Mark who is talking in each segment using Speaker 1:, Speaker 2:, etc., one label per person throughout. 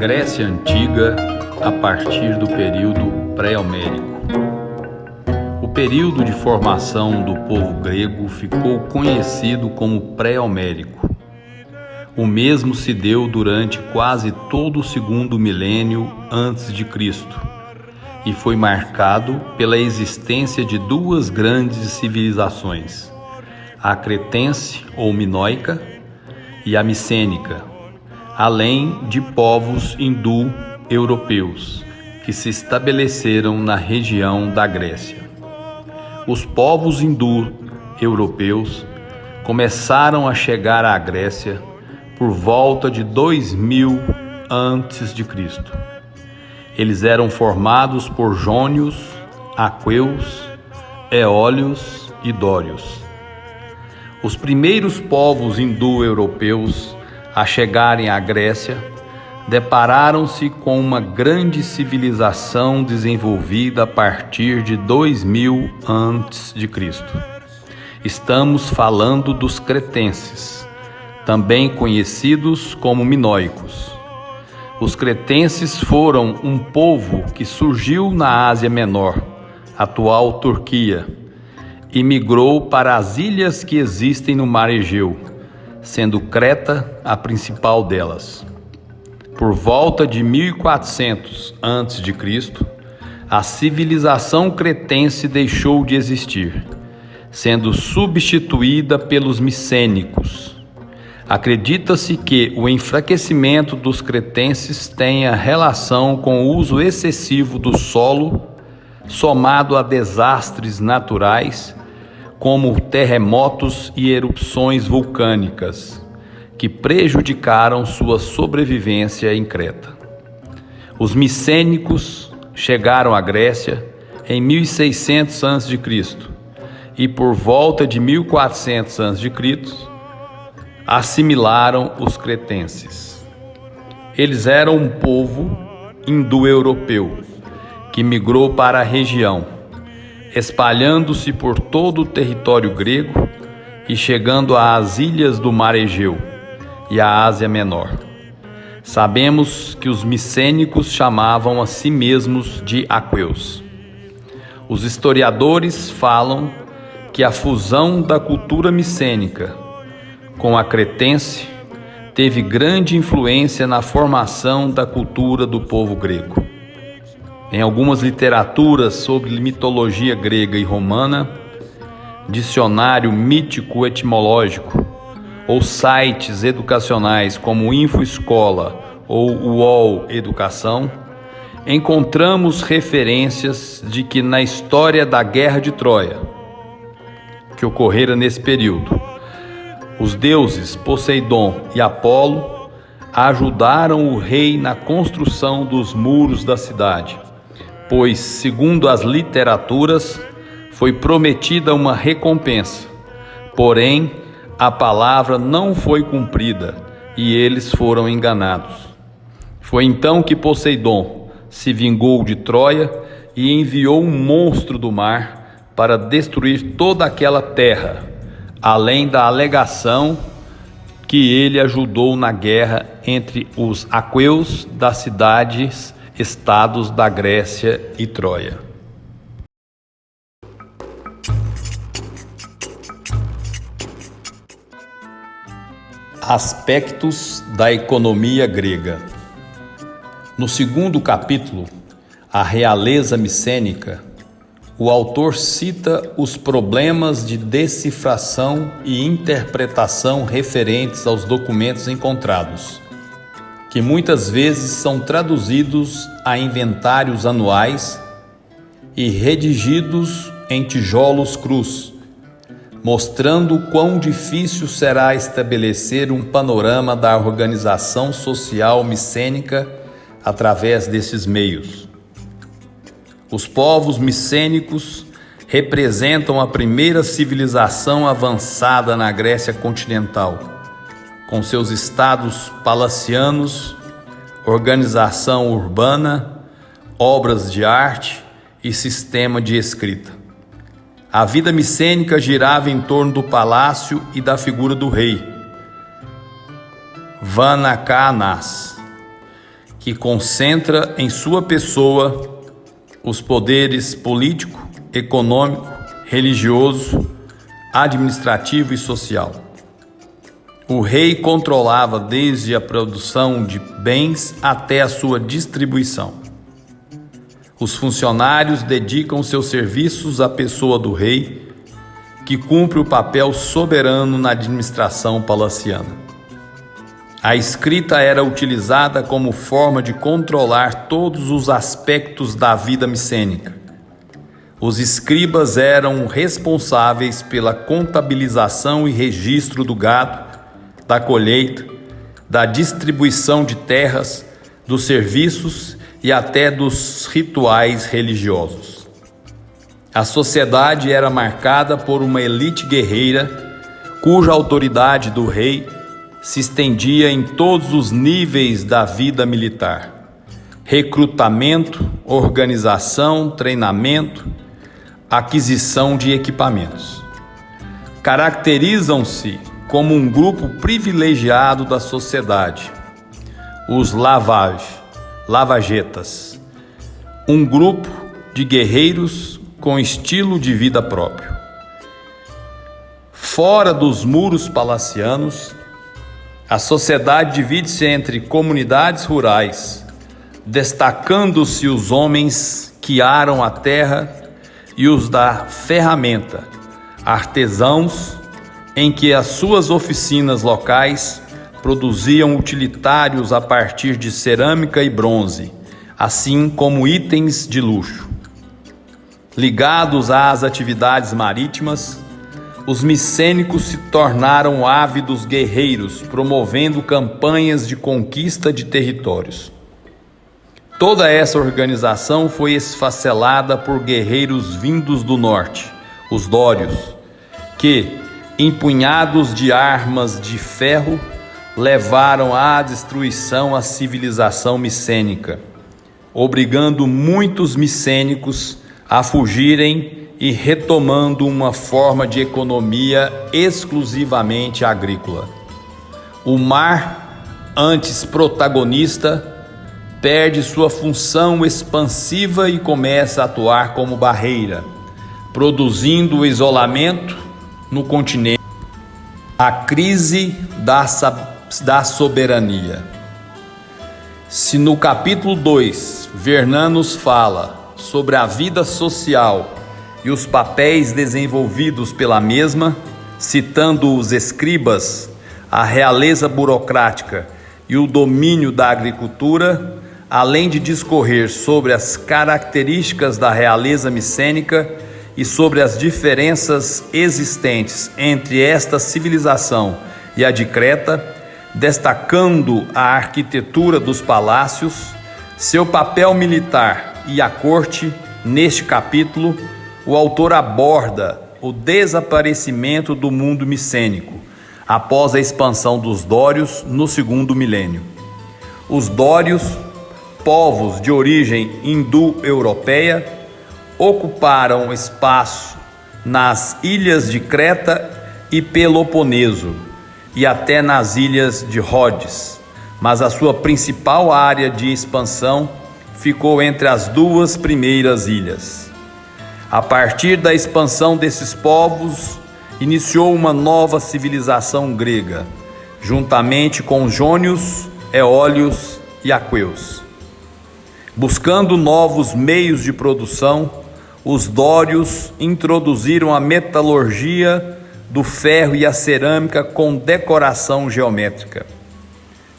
Speaker 1: Grécia Antiga a partir do período pré-homérico. O período de formação do povo grego ficou conhecido como pré-homérico. O mesmo se deu durante quase todo o segundo milênio antes de Cristo e foi marcado pela existência de duas grandes civilizações, a cretense ou minoica e a micênica, além de povos hindu-europeus que se estabeleceram na região da Grécia. Os povos hindu-europeus começaram a chegar à Grécia por volta de 2000 a.C. Eles eram formados por jônios, aqueus, eólios e dórios. Os primeiros povos hindu-europeus a chegarem à Grécia depararam-se com uma grande civilização desenvolvida a partir de 2000 a.C. Estamos falando dos cretenses, também conhecidos como minoicos. Os cretenses foram um povo que surgiu na Ásia Menor, atual Turquia, e migrou para as ilhas que existem no Mar Egeu, sendo Creta a principal delas. Por volta de 1400 a.C., a civilização cretense deixou de existir, sendo substituída pelos micênicos. Acredita-se que o enfraquecimento dos cretenses tenha relação com o uso excessivo do solo, somado a desastres naturais, como terremotos e erupções vulcânicas, que prejudicaram sua sobrevivência em Creta. Os micênicos chegaram à Grécia em 1600 a.C. e por volta de 1400 a.C. assimilaram os cretenses. Eles eram um povo hindu-europeu que migrou para a região, espalhando-se por todo o território grego e chegando às ilhas do Mar Egeu e à Ásia Menor. Sabemos que os micênicos chamavam a si mesmos de aqueus. Os historiadores falam que a fusão da cultura micênica com a cretense teve grande influência na formação da cultura do povo grego. Em algumas literaturas sobre mitologia grega e romana, dicionário mítico-etimológico ou sites educacionais como o InfoEscola ou o UOL Educação, encontramos referências de que na história da Guerra de Troia, que ocorrera nesse período, os deuses Poseidon e Apolo ajudaram o rei na construção dos muros da cidade, pois, segundo as literaturas, foi prometida uma recompensa. Porém, a palavra não foi cumprida e eles foram enganados. Foi então que Poseidon se vingou de Troia e enviou um monstro do mar para destruir toda aquela terra, além da alegação que ele ajudou na guerra entre os aqueus das cidades-estados da Grécia e Troia. Aspectos da economia grega. No segundo capítulo, A Realeza Micênica, o autor cita os problemas de decifração e interpretação referentes aos documentos encontrados, que muitas vezes são traduzidos a inventários anuais e redigidos em tijolos crus, mostrando quão difícil será estabelecer um panorama da organização social micênica através desses meios. Os povos micênicos representam a primeira civilização avançada na Grécia continental, com seus estados palacianos, organização urbana, obras de arte e sistema de escrita. A vida micênica girava em torno do palácio e da figura do rei, Vanakanás, que que concentra em sua pessoa os poderes político, econômico, religioso, administrativo e social. O rei controlava desde a produção de bens até a sua distribuição. Os funcionários dedicam seus serviços à pessoa do rei, que cumpre o papel soberano na administração palaciana. A escrita era utilizada como forma de controlar todos os aspectos da vida micênica. Os escribas eram responsáveis pela contabilização e registro do gado, da colheita, da distribuição de terras, dos serviços e até dos rituais religiosos. A sociedade era marcada por uma elite guerreira, cuja autoridade do rei se estendia em todos os níveis da vida militar: recrutamento, organização, treinamento, aquisição de equipamentos. Caracterizam-se como um grupo privilegiado da sociedade, os lavagetas, um grupo de guerreiros com estilo de vida próprio. Fora dos muros palacianos, a sociedade divide-se entre comunidades rurais, destacando-se os homens que aram a terra e os da ferramenta, artesãos, em que as suas oficinas locais produziam utilitários a partir de cerâmica e bronze, assim como itens de luxo. Ligados às atividades marítimas, os micênicos se tornaram ávidos guerreiros, promovendo campanhas de conquista de territórios. Toda essa organização foi esfacelada por guerreiros vindos do norte, os dórios, que, empunhados de armas de ferro, levaram à destruição a civilização micênica, obrigando muitos micênicos a fugirem e retomando uma forma de economia exclusivamente agrícola. O mar, antes protagonista, perde sua função expansiva e começa a atuar como barreira, produzindo o isolamento no continente. A crise da soberania. Se no capítulo 2, Vernan nos fala sobre a vida social e os papéis desenvolvidos pela mesma, citando os escribas, a realeza burocrática e o domínio da agricultura, além de discorrer sobre as características da realeza micênica e sobre as diferenças existentes entre esta civilização e a de Creta, destacando a arquitetura dos palácios, seu papel militar e a corte, neste capítulo, o autor aborda o desaparecimento do mundo micênico após a expansão dos dórios no segundo milênio. Os dórios, povos de origem hindu-europeia, ocuparam espaço nas ilhas de Creta e Peloponeso e até nas ilhas de Rhodes, mas a sua principal área de expansão ficou entre as duas primeiras ilhas. A partir da expansão desses povos, iniciou uma nova civilização grega, juntamente com jônios, eólios e aqueus. Buscando novos meios de produção, os dórios introduziram a metalurgia do ferro e a cerâmica com decoração geométrica,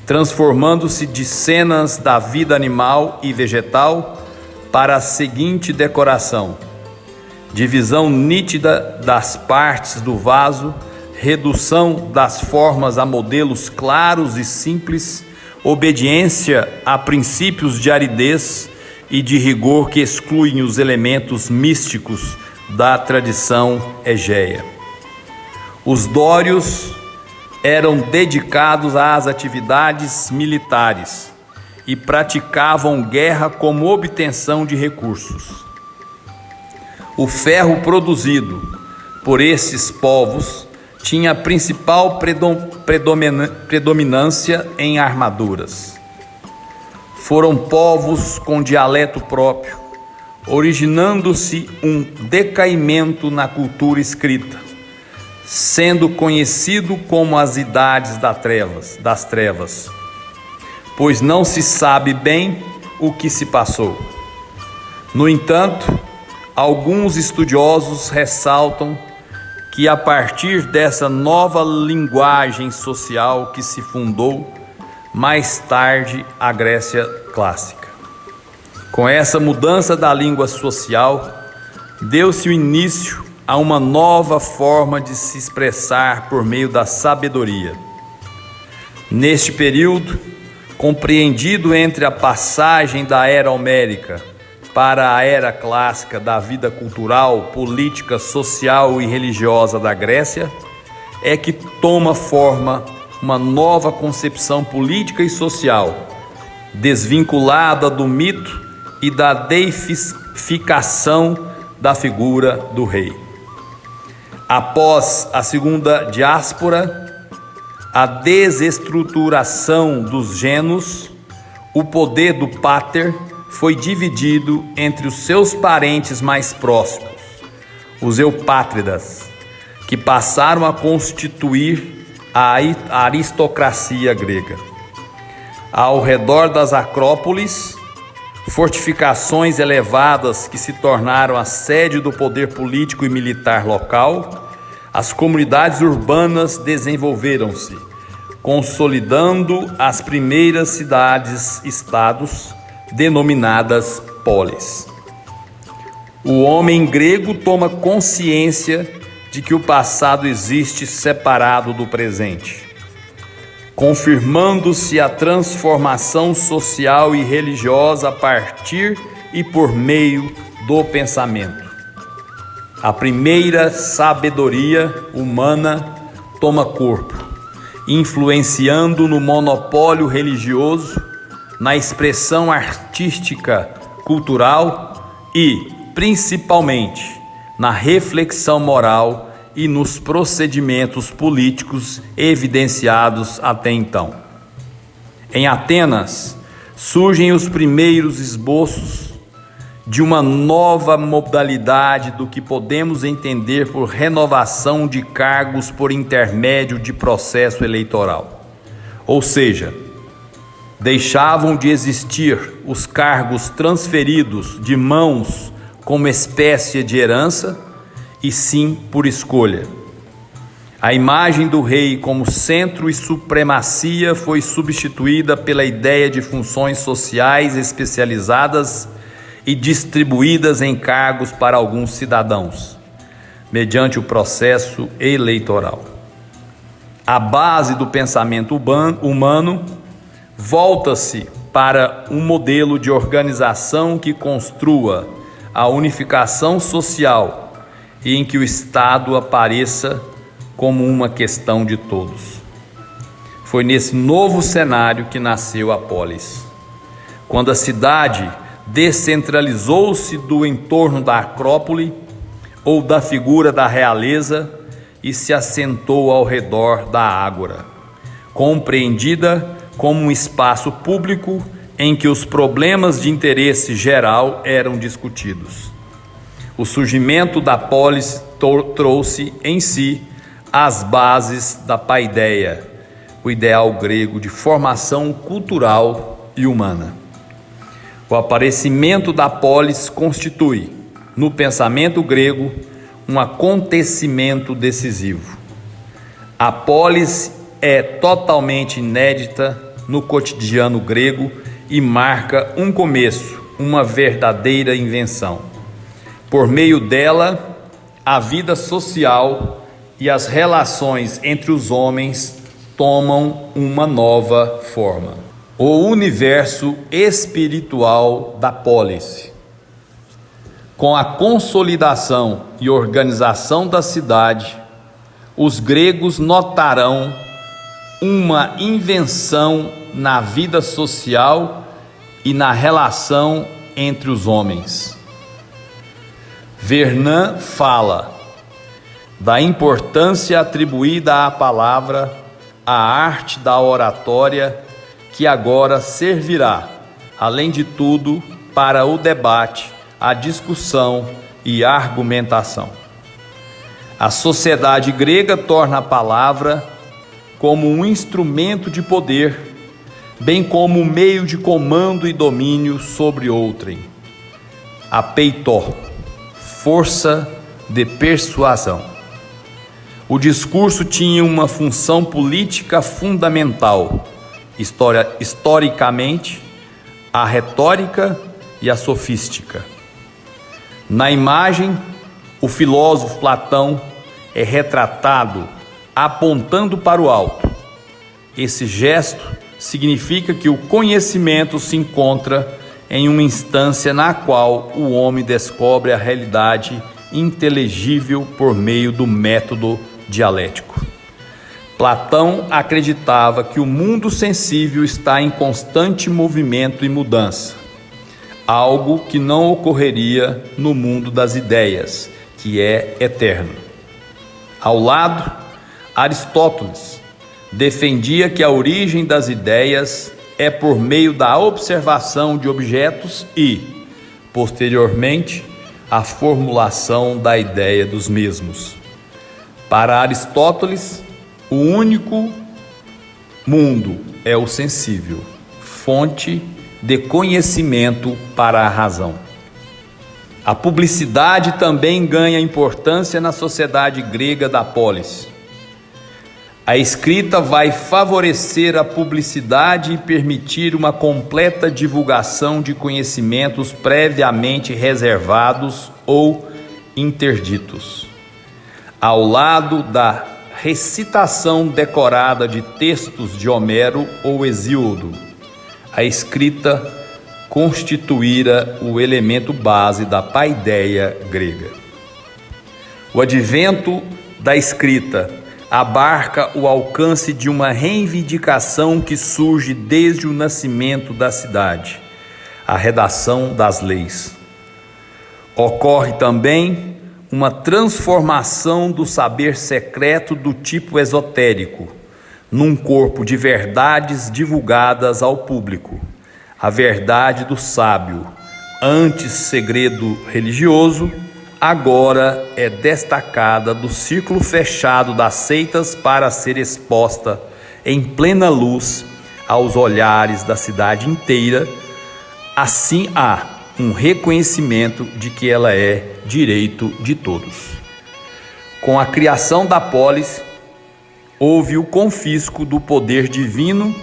Speaker 1: transformando-se de cenas da vida animal e vegetal para a seguinte decoração: divisão nítida das partes do vaso, redução das formas a modelos claros e simples, obediência a princípios de aridez e de rigor que excluem os elementos místicos da tradição egéia. Os dórios eram dedicados às atividades militares e praticavam guerra como obtenção de recursos. O ferro produzido por esses povos tinha a principal predominância em armaduras. Foram povos com dialeto próprio, originando-se um decaimento na cultura escrita, sendo conhecido como as idades das trevas, pois não se sabe bem o que se passou. No entanto, alguns estudiosos ressaltam que a partir dessa nova linguagem social que se fundou mais tarde a Grécia clássica. Com essa mudança da língua social, deu-se o início a uma nova forma de se expressar por meio da sabedoria. Neste período, compreendido entre a passagem da era homérica para a era clássica da vida cultural, política, social e religiosa da Grécia, é que toma forma uma nova concepção política e social, desvinculada do mito e da deificação da figura do rei. Após a segunda diáspora, a desestruturação dos gênos, o poder do pater foi dividido entre os seus parentes mais próximos, os eupátridas, que passaram a constituir a aristocracia grega. Ao redor das acrópolis, fortificações elevadas que se tornaram a sede do poder político e militar local, as comunidades urbanas desenvolveram-se, consolidando as primeiras cidades-estados, denominadas polis. O homem grego toma consciência de que o passado existe separado do presente, confirmando-se a transformação social e religiosa a partir e por meio do pensamento. A primeira sabedoria humana toma corpo, influenciando no monopólio religioso, na expressão artística, cultural e, principalmente, na reflexão moral e nos procedimentos políticos evidenciados até então. Em Atenas, surgem os primeiros esboços de uma nova modalidade do que podemos entender por renovação de cargos por intermédio de processo eleitoral. Ou seja, deixavam de existir os cargos transferidos de mãos como espécie de herança, e sim por escolha. A imagem do rei como centro e supremacia foi substituída pela ideia de funções sociais especializadas e distribuídas em cargos para alguns cidadãos, mediante o processo eleitoral. A base do pensamento humano volta-se para um modelo de organização que construa a unificação social e em que o Estado apareça como uma questão de todos. Foi nesse novo cenário que nasceu a polis, quando a cidade descentralizou-se do entorno da acrópole ou da figura da realeza e se assentou ao redor da ágora, compreendida como um espaço público em que os problemas de interesse geral eram discutidos. O surgimento da polis trouxe em si as bases da paideia, o ideal grego de formação cultural e humana. O aparecimento da polis constitui, no pensamento grego, um acontecimento decisivo. A polis é totalmente inédita no cotidiano grego e marca um começo, uma verdadeira invenção. Por meio dela, a vida social e as relações entre os homens tomam uma nova forma. O universo espiritual da polis. Com a consolidação e organização da cidade, os gregos notarão uma invenção na vida social e na relação entre os homens. Vernon fala da importância atribuída à palavra, à arte da oratória, que agora servirá além de tudo, para o debate, a discussão e a argumentação. A sociedade grega torna a palavra como um instrumento de poder, bem como um meio de comando e domínio sobre outrem. A peitó, força de persuasão. O discurso tinha uma função política fundamental, historicamente, a retórica e a sofística. Na imagem, o filósofo Platão é retratado apontando para o alto. Esse gesto significa que o conhecimento se encontra em uma instância na qual o homem descobre a realidade inteligível por meio do método dialético. Platão acreditava que o mundo sensível está em constante movimento e mudança, algo que não ocorreria no mundo das ideias, que é eterno. Ao lado, Aristóteles defendia que a origem das ideias é por meio da observação de objetos e, posteriormente, a formulação da ideia dos mesmos. Para Aristóteles, o único mundo é o sensível, fonte de conhecimento para a razão. A publicidade também ganha importância na sociedade grega da polis. A escrita vai favorecer a publicidade e permitir uma completa divulgação de conhecimentos previamente reservados ou interditos. Ao lado da recitação decorada de textos de Homero ou Hesíodo, a escrita constituíra o elemento base da paideia grega. O advento da escrita abarca o alcance de uma reivindicação que surge desde o nascimento da cidade, a redação das leis. Ocorre também uma transformação do saber secreto do tipo esotérico num corpo de verdades divulgadas ao público. A verdade do sábio, antes segredo religioso, agora é destacada do círculo fechado das seitas para ser exposta em plena luz aos olhares da cidade inteira. Assim há um reconhecimento de que ela é direito de todos. Com a criação da polis, houve o confisco do poder divino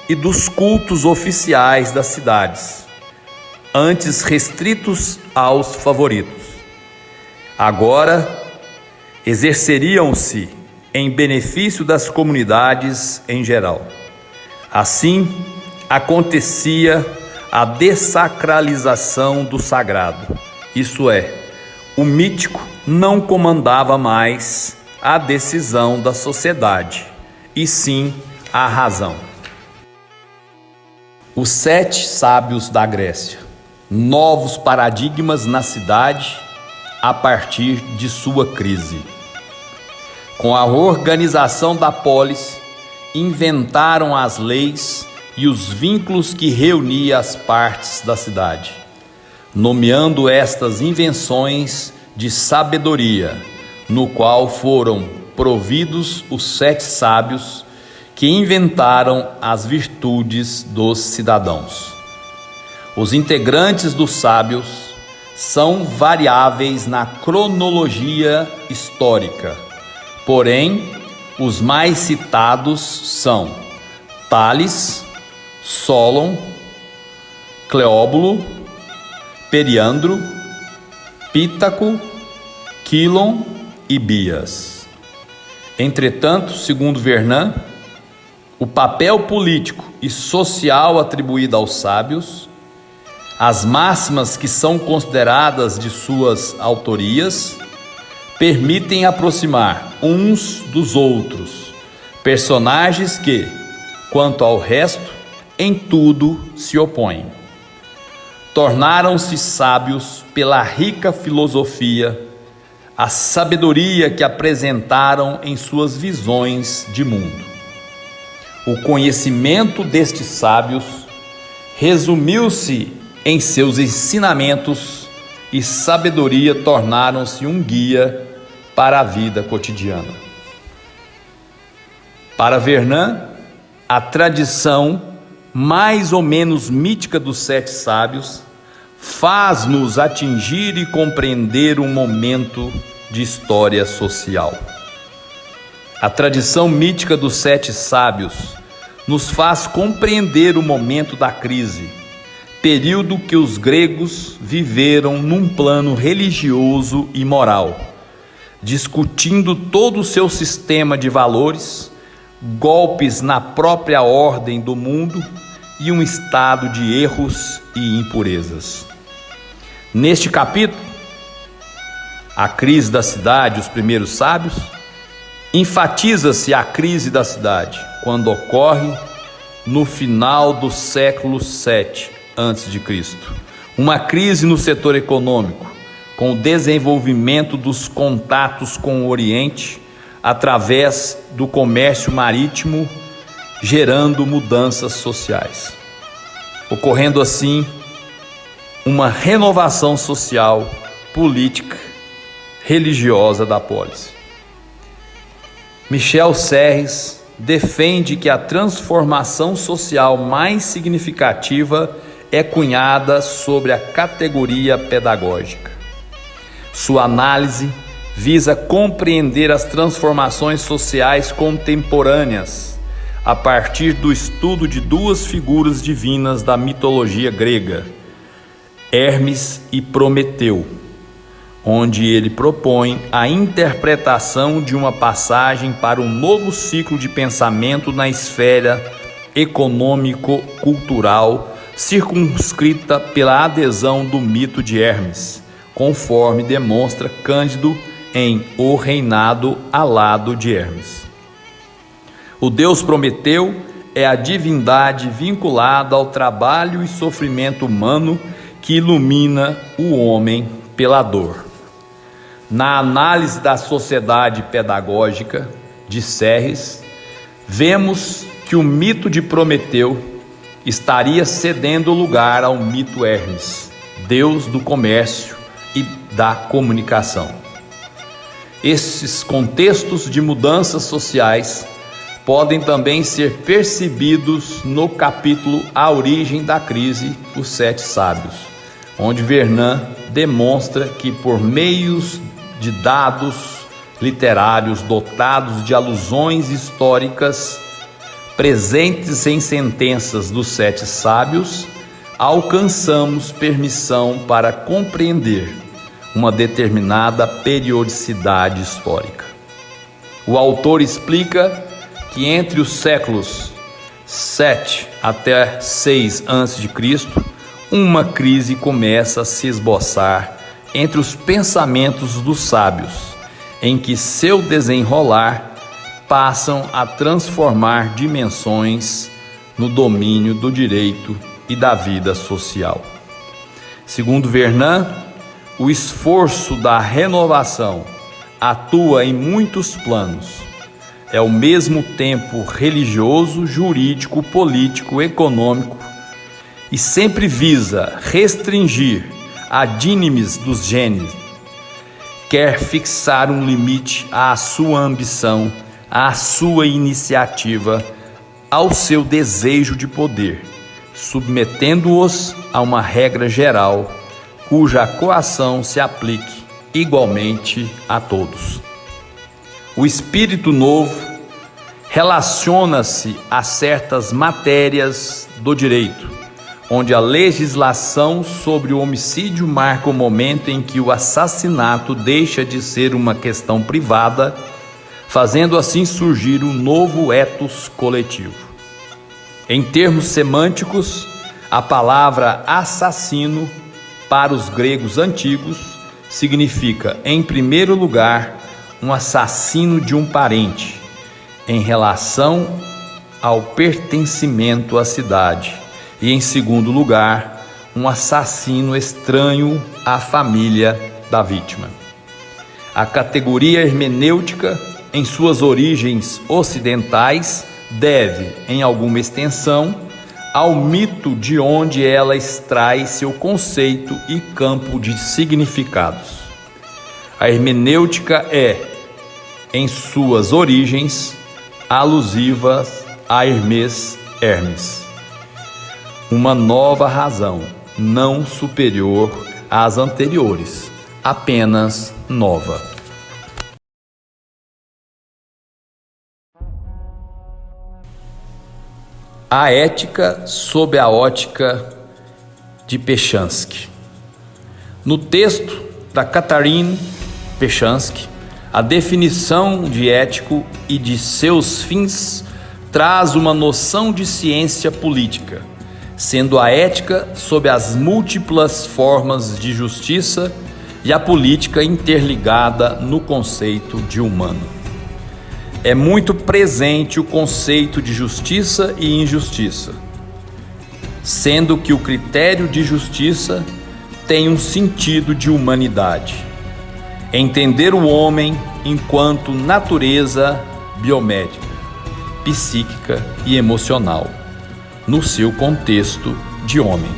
Speaker 1: e dos cultos oficiais das cidades, antes restritos aos favoritos. Agora, exerceriam-se em benefício das comunidades em geral. Assim, acontecia a dessacralização do sagrado, isto é, o mítico não comandava mais a decisão da sociedade, e sim a razão. Os 7 sábios da Grécia, novos paradigmas na cidade a partir de sua crise. Com a organização da polis, inventaram as leis e os vínculos que reuniam as partes da cidade, nomeando estas invenções de sabedoria, no qual foram providos os 7 sábios que inventaram as virtudes dos cidadãos. Os integrantes dos sábios são variáveis na cronologia histórica, porém, os mais citados são Tales, Solon, Cleóbulo, Periandro, Pítaco, Quilon e Bias. Entretanto, segundo Vernon, o papel político e social atribuído aos sábios, as máximas que são consideradas de suas autorias, permitem aproximar uns dos outros, personagens que, quanto ao resto, em tudo se opõem. Tornaram-se sábios pela rica filosofia, a sabedoria que apresentaram em suas visões de mundo. O conhecimento destes sábios resumiu-se em seus ensinamentos e sabedoria tornaram-se um guia para a vida cotidiana. Para Vernant, a tradição mais ou menos mítica dos sete sábios faz-nos atingir e compreender um momento de história social. A tradição mítica dos sete sábios nos faz compreender o momento da crise, período que os gregos viveram num plano religioso e moral, discutindo todo o seu sistema de valores, golpes na própria ordem do mundo e um estado de erros e impurezas. Neste capítulo, a crise da cidade, os primeiros sábios, enfatiza-se a crise da cidade, quando ocorre no final do século VII a.C. Uma crise no setor econômico, com o desenvolvimento dos contatos com o Oriente, através do comércio marítimo, gerando mudanças sociais. Ocorrendo assim, uma renovação social, política, religiosa da polis. Michel Serres defende que a transformação social mais significativa é cunhada sobre a categoria pedagógica. Sua análise visa compreender as transformações sociais contemporâneas a partir do estudo de duas figuras divinas da mitologia grega, Hermes e Prometeu, onde ele propõe a interpretação de uma passagem para um novo ciclo de pensamento na esfera econômico-cultural, circunscrita pela adesão do mito de Hermes, conforme demonstra Cândido em O Reinado Alado de Hermes. O deus Prometeu é a divindade vinculada ao trabalho e sofrimento humano que ilumina o homem pela dor. Na análise da sociedade pedagógica de Serres, vemos que o mito de Prometeu estaria cedendo lugar ao mito Hermes, deus do comércio e da comunicação. Esses contextos de mudanças sociais podem também ser percebidos no capítulo A Origem da Crise, os Sete Sábios, onde Vernant demonstra que por meios de dados literários dotados de alusões históricas presentes em sentenças dos sete sábios, alcançamos permissão para compreender uma determinada periodicidade histórica. O autor explica que entre os séculos 7 até 6 a.C., uma crise começa a se esboçar entre os pensamentos dos sábios, em que seu desenrolar passam a transformar dimensões no domínio do direito e da vida social. Segundo Vernant, o esforço da renovação atua em muitos planos. É ao mesmo tempo religioso, jurídico, político, econômico e sempre visa restringir a dínimes dos gênios, quer fixar um limite à sua ambição, à sua iniciativa, ao seu desejo de poder, submetendo-os a uma regra geral, cuja coação se aplique igualmente a todos. O espírito novo relaciona-se a certas matérias do direito, onde a legislação sobre o homicídio marca o momento em que o assassinato deixa de ser uma questão privada, fazendo assim surgir um novo ethos coletivo. Em termos semânticos, a palavra assassino para os gregos antigos significa, em primeiro lugar, um assassino de um parente, em relação ao pertencimento à cidade, e em segundo lugar, um assassino estranho à família da vítima. A categoria hermenêutica, em suas origens ocidentais, deve, em alguma extensão, ao mito de onde ela extrai seu conceito e campo de significados. A hermenêutica é, em suas origens, alusiva a Hermes, uma nova razão, não superior às anteriores, apenas nova. A ética sob a ótica de Pechansky. No texto da Catherine Pechansky, a definição de ético e de seus fins traz uma noção de ciência política, sendo a ética sob as múltiplas formas de justiça e a política interligada no conceito de humano. É muito presente o conceito de justiça e injustiça, sendo que o critério de justiça tem um sentido de humanidade. Entender o homem enquanto natureza biomédica, psíquica e emocional, no seu contexto de homem.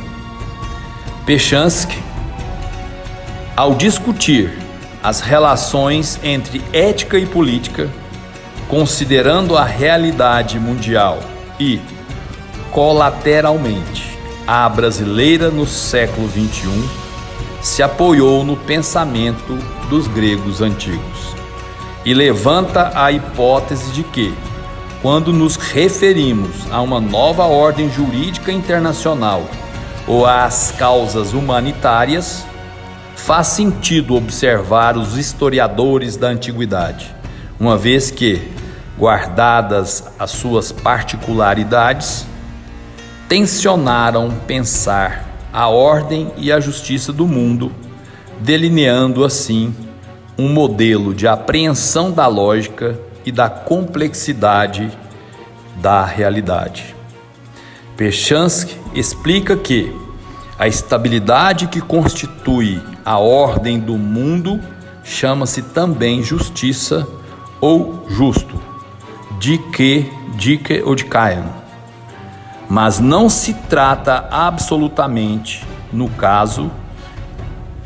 Speaker 1: Pechansky, ao discutir as relações entre ética e política, considerando a realidade mundial e, colateralmente, a brasileira no século XXI, se apoiou no pensamento dos gregos antigos e levanta a hipótese de que, quando nos referimos a uma nova ordem jurídica internacional ou às causas humanitárias, faz sentido observar os historiadores da antiguidade, uma vez que, guardadas as suas particularidades, tensionaram pensar a ordem e a justiça do mundo, delineando assim um modelo de apreensão da lógica e da complexidade da realidade. Pechansky explica que a estabilidade que constitui a ordem do mundo chama-se também justiça ou justo, dike ou dikaen, mas não se trata absolutamente, no caso,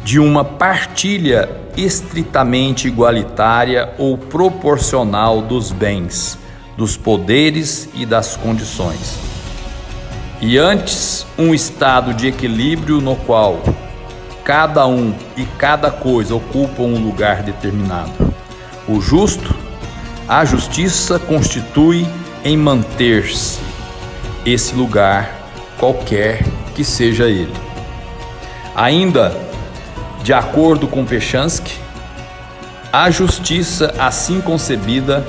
Speaker 1: de uma partilha estritamente igualitária ou proporcional dos bens, dos poderes e das condições, e antes um estado de equilíbrio no qual cada um e cada coisa ocupam um lugar determinado. O justo, a justiça constitui em manter-se esse lugar, qualquer que seja ele. Ainda, de acordo com Pechansky, a justiça assim concebida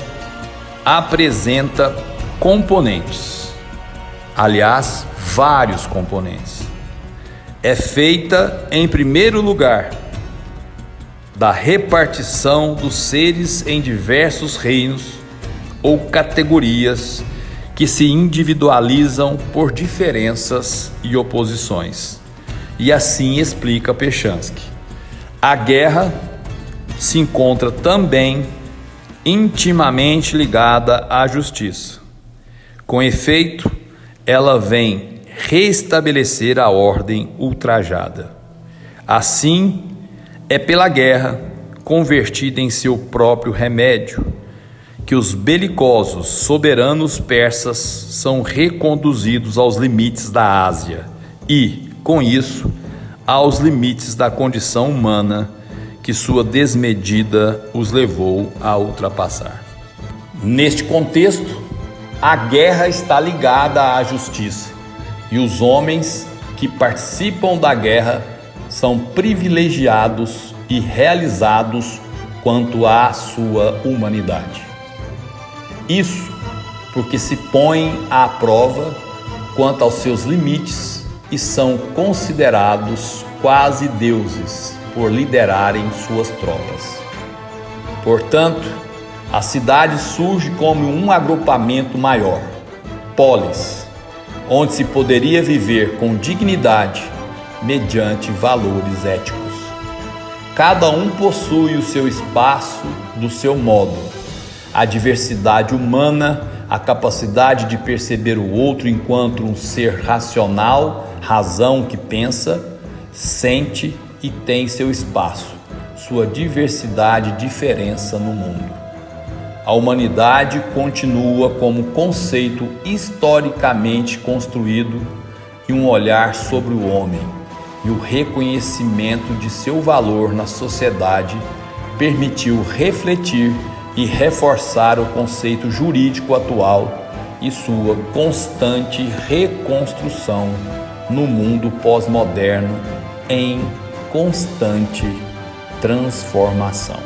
Speaker 1: apresenta componentes, aliás, vários componentes. É feita, em primeiro lugar, da repartição dos seres em diversos reinos ou categorias que se individualizam por diferenças e oposições. E assim explica Pechansky. A guerra se encontra também intimamente ligada à justiça. Com efeito, ela vem restabelecer a ordem ultrajada. Assim, é pela guerra, convertida em seu próprio remédio, que os belicosos soberanos persas são reconduzidos aos limites da Ásia e, com isso, aos limites da condição humana que sua desmedida os levou a ultrapassar. Neste contexto, a guerra está ligada à justiça e os homens que participam da guerra são privilegiados e realizados quanto à sua humanidade. Isso porque se põem à prova quanto aos seus limites e são considerados quase deuses por liderarem suas tropas. Portanto, a cidade surge como um agrupamento maior, polis, onde se poderia viver com dignidade mediante valores éticos. Cada um possui o seu espaço do seu modo. A diversidade humana a capacidade de perceber o outro enquanto um ser racional, razão que pensa, sente e tem seu espaço, sua diversidade e diferença no mundo. A humanidade continua como conceito historicamente construído e um olhar sobre o homem, e o reconhecimento de seu valor na sociedade permitiu refletir e reforçar o conceito jurídico atual e sua constante reconstrução no mundo pós-moderno em constante transformação.